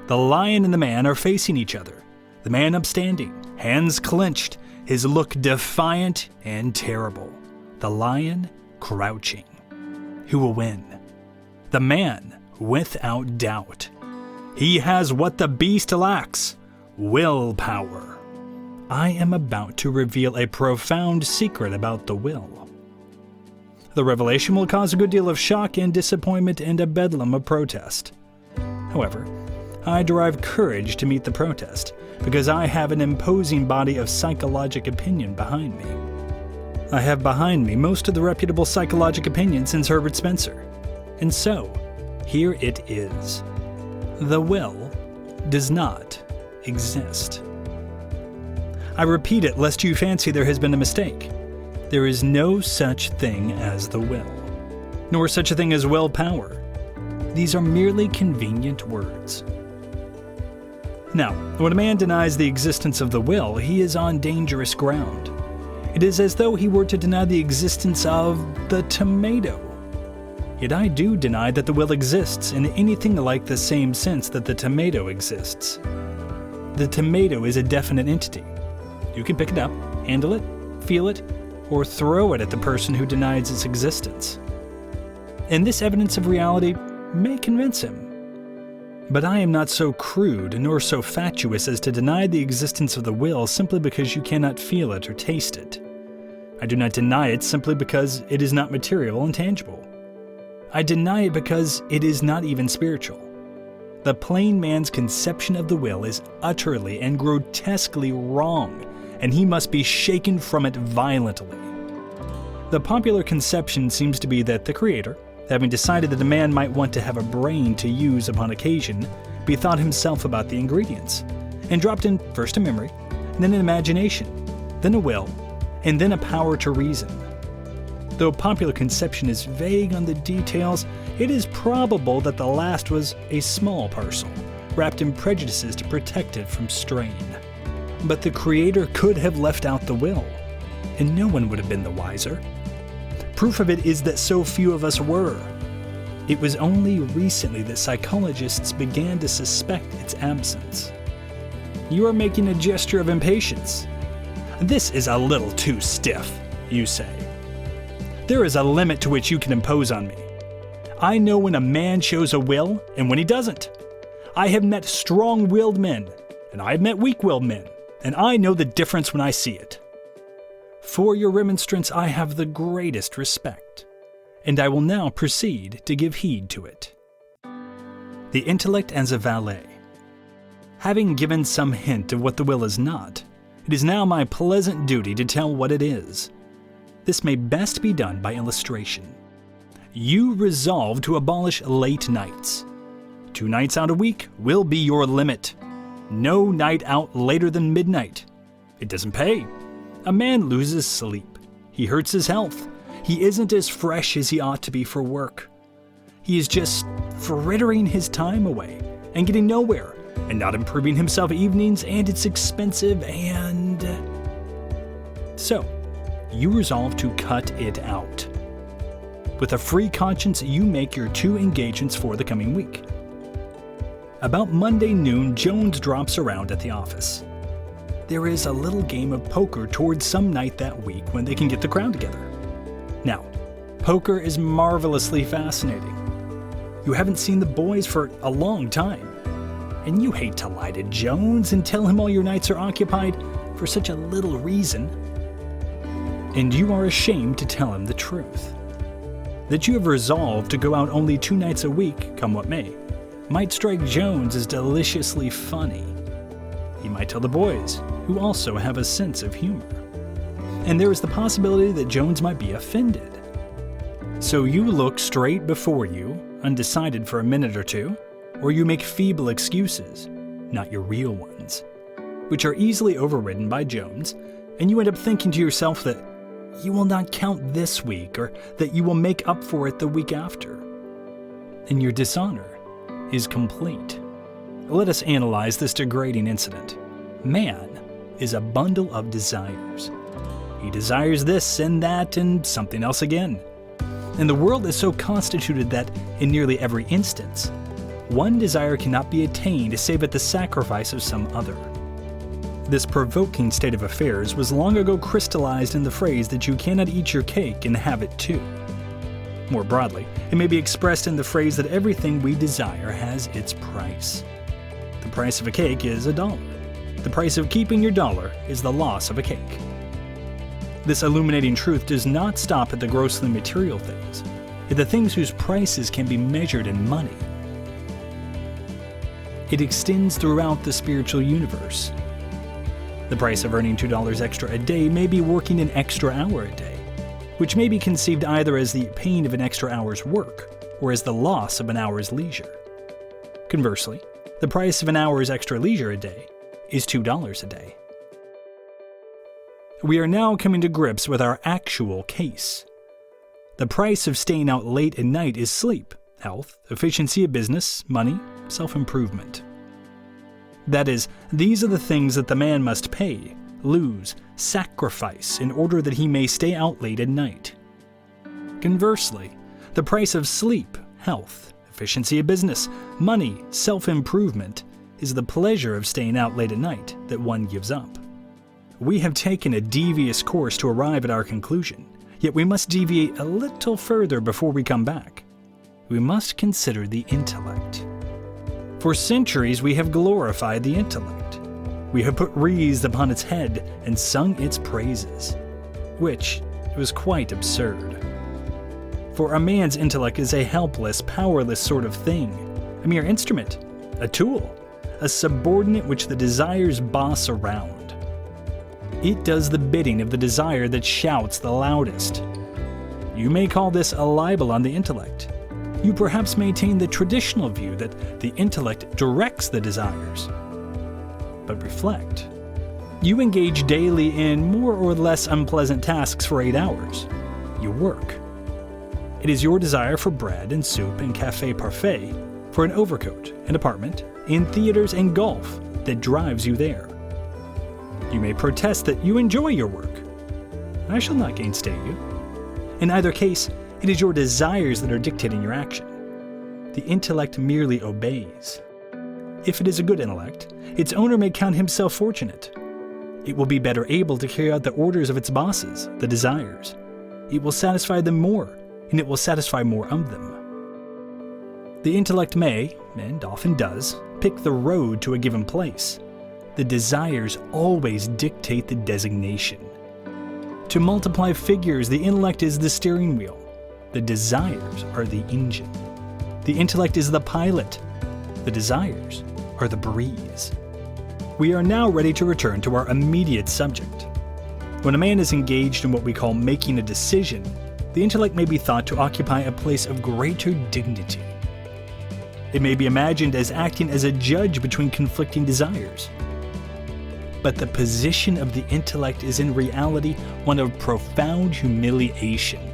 The lion and the man are facing each other. The man upstanding, hands clenched, his look defiant and terrible. The lion crouching. Who will win? The man, without doubt. He has what the beast lacks: willpower. I am about to reveal a profound secret about the will. The revelation will cause a good deal of shock and disappointment and a bedlam of protest. However, I derive courage to meet the protest because I have an imposing body of psychologic opinion behind me. I have behind me most of the reputable psychologic opinions since Herbert Spencer. And so, here it is. The will does not exist. I repeat it lest you fancy there has been a mistake. There is no such thing as the will, nor such a thing as willpower. These are merely convenient words. Now, when a man denies the existence of the will, he is on dangerous ground. It is as though he were to deny the existence of the tomato. Yet I do deny that the will exists in anything like the same sense that the tomato exists. The tomato is a definite entity. You can pick it up, handle it, feel it, or throw it at the person who denies its existence. And this evidence of reality may convince him. But I am not so crude nor so fatuous as to deny the existence of the will simply because you cannot feel it or taste it. I do not deny it simply because it is not material and tangible. I deny it because it is not even spiritual. The plain man's conception of the will is utterly and grotesquely wrong, and he must be shaken from it violently. The popular conception seems to be that the Creator, having decided that a man might want to have a brain to use upon occasion, bethought himself about the ingredients, and dropped in first a memory, then an imagination, then a will, and then a power to reason. Though popular conception is vague on the details, it is probable that the last was a small parcel, wrapped in prejudices to protect it from strain. But the Creator could have left out the will, and no one would have been the wiser. Proof of it is that so few of us were. It was only recently that psychologists began to suspect its absence. You are making a gesture of impatience. This is a little too stiff, you say. There is a limit to which you can impose on me. I know when a man shows a will and when he doesn't. I have met strong-willed men, and I have met weak-willed men, and I know the difference when I see it. For your remonstrance I have the greatest respect, and I will now proceed to give heed to it. The intellect as a valet. Having given some hint of what the will is not, it is now my pleasant duty to tell what it is. This may best be done by illustration. You resolve to abolish late nights. 2 nights out a week will be your limit. No night out later than midnight. It doesn't pay. A man loses sleep. He hurts his health. He isn't as fresh as he ought to be for work. He is just frittering his time away and getting nowhere and not improving himself evenings, and it's expensive and... So, you resolve to cut it out. With a free conscience, you make your 2 engagements for the coming week. About Monday noon, Jones drops around at the office. There is a little game of poker towards some night that week when they can get the crowd together. Now, poker is marvelously fascinating. You haven't seen the boys for a long time, and you hate to lie to Jones and tell him all your nights are occupied for such a little reason. And you are ashamed to tell him the truth. That you have resolved to go out only 2 nights a week, come what may, might strike Jones as deliciously funny. He might tell the boys, who also have a sense of humor. And there is the possibility that Jones might be offended. So you look straight before you, undecided for a minute or two, or you make feeble excuses, not your real ones, which are easily overridden by Jones, and you end up thinking to yourself that you will not count this week, or that you will make up for it the week after. And your dishonor is complete. Let us analyze this degrading incident. Man is a bundle of desires. He desires this and that and something else again. And the world is so constituted that, in nearly every instance, one desire cannot be attained save at the sacrifice of some other. This provoking state of affairs was long ago crystallized in the phrase that you cannot eat your cake and have it too. More broadly, it may be expressed in the phrase that everything we desire has its price. The price of a cake is $1. The price of keeping your dollar is the loss of a cake. This illuminating truth does not stop at the grossly material things, yet the things whose prices can be measured in money. It extends throughout the spiritual universe. The price of earning $2 extra a day may be working an extra hour a day, which may be conceived either as the pain of an extra hour's work or as the loss of an hour's leisure. Conversely, the price of an hour's extra leisure a day is $2 a day. We are now coming to grips with our actual case. The price of staying out late at night is sleep, health, efficiency of business, money, self-improvement. That is, these are the things that the man must pay, lose, sacrifice in order that he may stay out late at night. Conversely, the price of sleep, health, efficiency of business, money, self-improvement is the pleasure of staying out late at night that one gives up. We have taken a devious course to arrive at our conclusion, yet we must deviate a little further before we come back. We must consider the intellect. For centuries we have glorified the intellect. We have put wreaths upon its head and sung its praises, which was quite absurd. For a man's intellect is a helpless, powerless sort of thing, a mere instrument, a tool, a subordinate which the desires boss around. It does the bidding of the desire that shouts the loudest. You may call this a libel on the intellect. You perhaps maintain the traditional view that the intellect directs the desires. But reflect. You engage daily in more or less unpleasant tasks for 8 hours. You work. It is your desire for bread and soup and café parfait, for an overcoat, an apartment, in theaters and golf that drives you there. You may protest that you enjoy your work. I shall not gainsay you. In either case, it is your desires that are dictating your action. The intellect merely obeys. If it is a good intellect, its owner may count himself fortunate. It will be better able to carry out the orders of its bosses, the desires. It will satisfy them more, and it will satisfy more of them. The intellect may, and often does, pick the road to a given place. The desires always dictate the designation. To multiply figures, the intellect is the steering wheel. The desires are the engine. The intellect is the pilot. The desires are the breeze. We are now ready to return to our immediate subject. When a man is engaged in what we call making a decision, the intellect may be thought to occupy a place of greater dignity. It may be imagined as acting as a judge between conflicting desires. But the position of the intellect is in reality one of profound humiliation.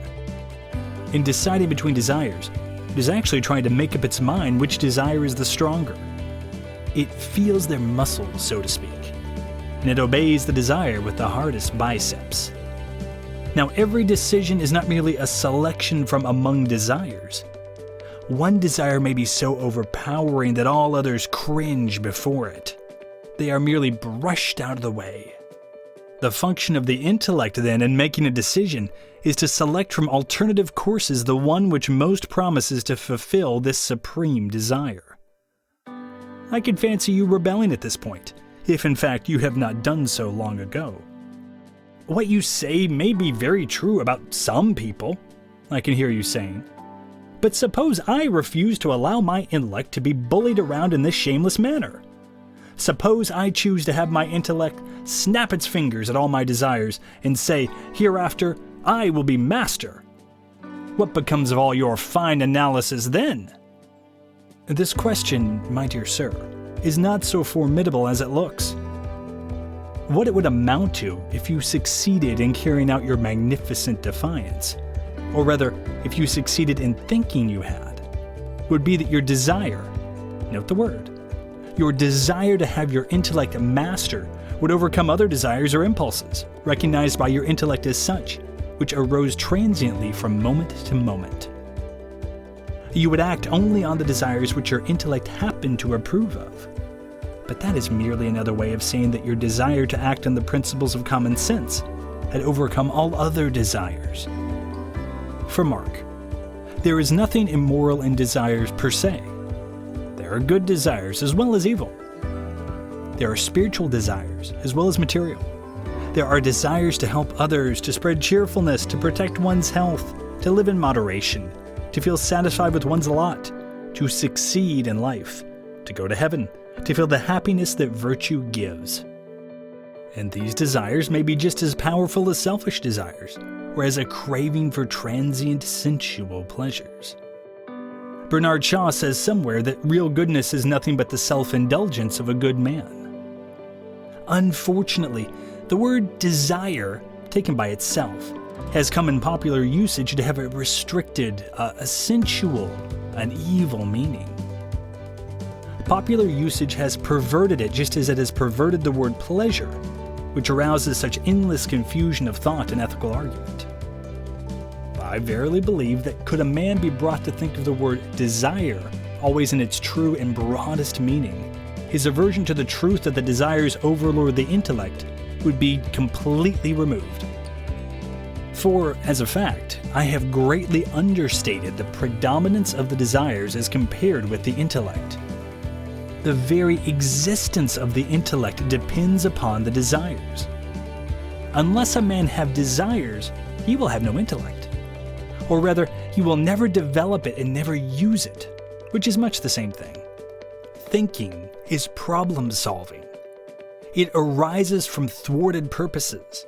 In deciding between desires, it is actually trying to make up its mind which desire is the stronger. It feels their muscles, so to speak, and it obeys the desire with the hardest biceps. Now, every decision is not merely a selection from among desires. One desire may be so overpowering that all others cringe before it. They are merely brushed out of the way. The function of the intellect, then, in making a decision is to select from alternative courses the one which most promises to fulfill this supreme desire. I can fancy you rebelling at this point, if in fact you have not done so long ago. What you say may be very true about some people, I can hear you saying. But suppose I refuse to allow my intellect to be bullied around in this shameless manner. Suppose I choose to have my intellect snap its fingers at all my desires and say, hereafter, I will be master. What becomes of all your fine analysis then? This question, my dear sir, is not so formidable as it looks. What it would amount to if you succeeded in carrying out your magnificent defiance, or rather, if you succeeded in thinking you had, would be that your desire, note the word, your desire to have your intellect master would overcome other desires or impulses, recognized by your intellect as such, which arose transiently from moment to moment. You would act only on the desires which your intellect happened to approve of. But that is merely another way of saying that your desire to act on the principles of common sense had overcome all other desires. For Mark, there is nothing immoral in desires per se. There are good desires as well as evil. There are spiritual desires as well as material. There are desires to help others, to spread cheerfulness, to protect one's health, to live in moderation, to feel satisfied with one's lot, to succeed in life, to go to heaven, to feel the happiness that virtue gives. And these desires may be just as powerful as selfish desires, or as a craving for transient sensual pleasures. Bernard Shaw says somewhere that real goodness is nothing but the self-indulgence of a good man. Unfortunately, the word desire, taken by itself, has come in popular usage to have a restricted, a sensual, an evil meaning. Popular usage has perverted it just as it has perverted the word pleasure, which arouses such endless confusion of thought and ethical argument. I verily believe that could a man be brought to think of the word desire always in its true and broadest meaning, his aversion to the truth that the desires overlord the intellect would be completely removed. For, as a fact, I have greatly understated the predominance of the desires as compared with the intellect. The very existence of the intellect depends upon the desires. Unless a man have desires, he will have no intellect. Or rather, he will never develop it and never use it, which is much the same thing. Thinking is problem solving. It arises from thwarted purposes.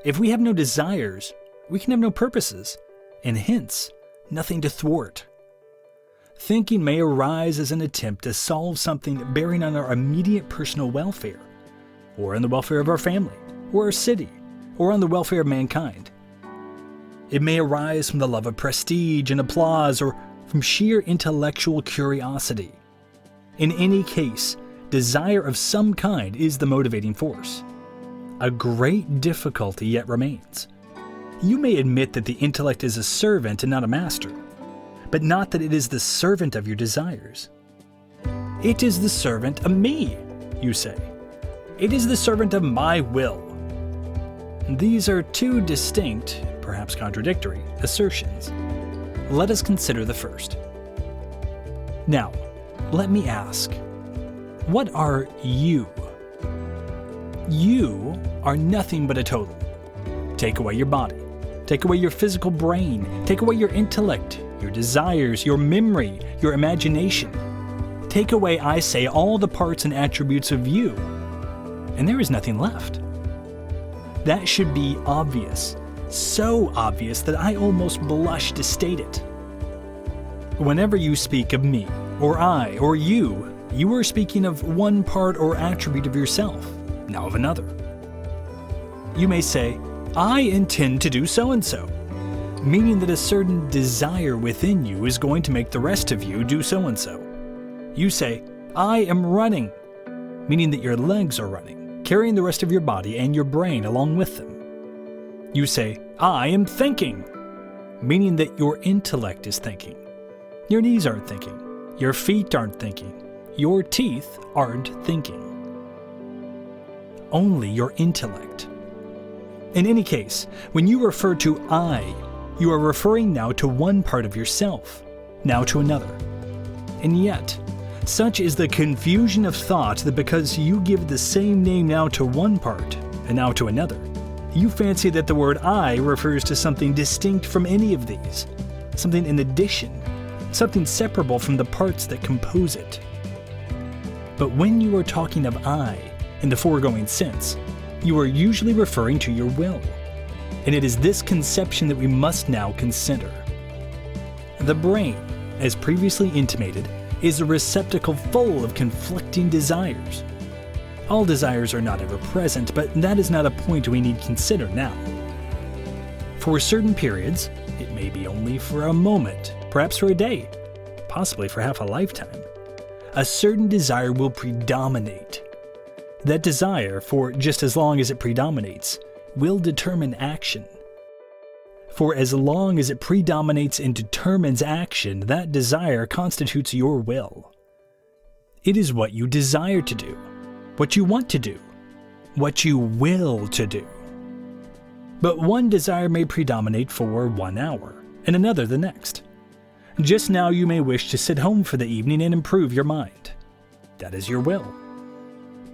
If we have no desires, we can have no purposes, and hence, nothing to thwart. Thinking may arise as an attempt to solve something bearing on our immediate personal welfare, or on the welfare of our family, or our city, or on the welfare of mankind. It may arise from the love of prestige and applause, or from sheer intellectual curiosity. In any case, desire of some kind is the motivating force. A great difficulty yet remains. You may admit that the intellect is a servant and not a master, but not that it is the servant of your desires. It is the servant of me, you say. It is the servant of my will. These are two distinct, perhaps contradictory, assertions. Let us consider the first. Now, let me ask, what are you? You are nothing but a total. Take away your body. Take away your physical brain. Take away your intellect, your desires, your memory, your imagination. Take away, I say, all the parts and attributes of you, and there is nothing left. That should be obvious, so obvious that I almost blush to state it. Whenever you speak of me, or I, or you are speaking of one part or attribute of yourself, now of another. You may say, I intend to do so-and-so, meaning that a certain desire within you is going to make the rest of you do so-and-so. You say, I am running, meaning that your legs are running, carrying the rest of your body and your brain along with them. You say, I am thinking, meaning that your intellect is thinking. Your knees aren't thinking. Your feet aren't thinking. Your teeth aren't thinking. Only your intellect. In any case, when you refer to I, you are referring now to one part of yourself, now to another. And yet, such is the confusion of thought that because you give the same name now to one part and now to another, you fancy that the word I refers to something distinct from any of these, something in addition, something separable from the parts that compose it. But when you are talking of I, in the foregoing sense, you are usually referring to your will, and it is this conception that we must now consider. The brain, as previously intimated, is a receptacle full of conflicting desires. All desires are not ever present, but that is not a point we need consider now. For certain periods, it may be only for a moment, perhaps for a day, possibly for half a lifetime, a certain desire will predominate. That desire, for just as long as it predominates, will determine action. For as long as it predominates and determines action, that desire constitutes your will. It is what you desire to do, what you want to do, what you will to do. But one desire may predominate for 1 hour, and another the next. Just now you may wish to sit home for the evening and improve your mind. That is your will.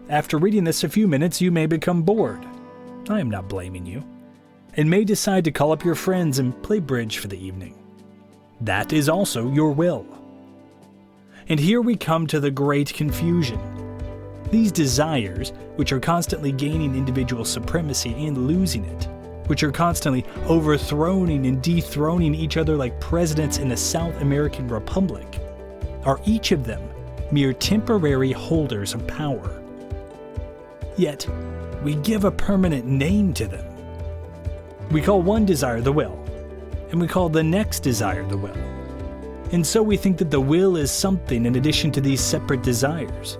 After reading this a few minutes, you may become bored. I am not blaming you. And may decide to call up your friends and play bridge for the evening. That is also your will. And here we come to the great confusion. These desires, which are constantly gaining individual supremacy and losing it, which are constantly overthrowing and dethroning each other like presidents in a South American republic, are each of them mere temporary holders of power. Yet, we give a permanent name to them. We call one desire the will, and we call the next desire the will. And so we think that the will is something in addition to these separate desires.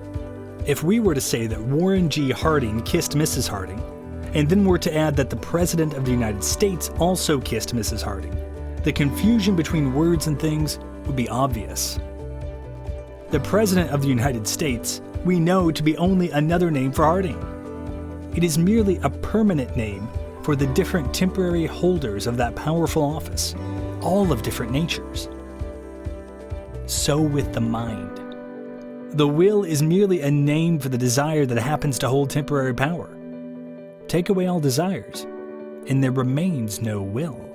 If we were to say that Warren G. Harding kissed Mrs. Harding, and then were to add that the President of the United States also kissed Mrs. Harding, the confusion between words and things would be obvious. The President of the United States we know to be only another name for Harding. It is merely a permanent name for the different temporary holders of that powerful office, all of different natures. So with the mind. The will is merely a name for the desire that happens to hold temporary power. Take away all desires, and there remains no will.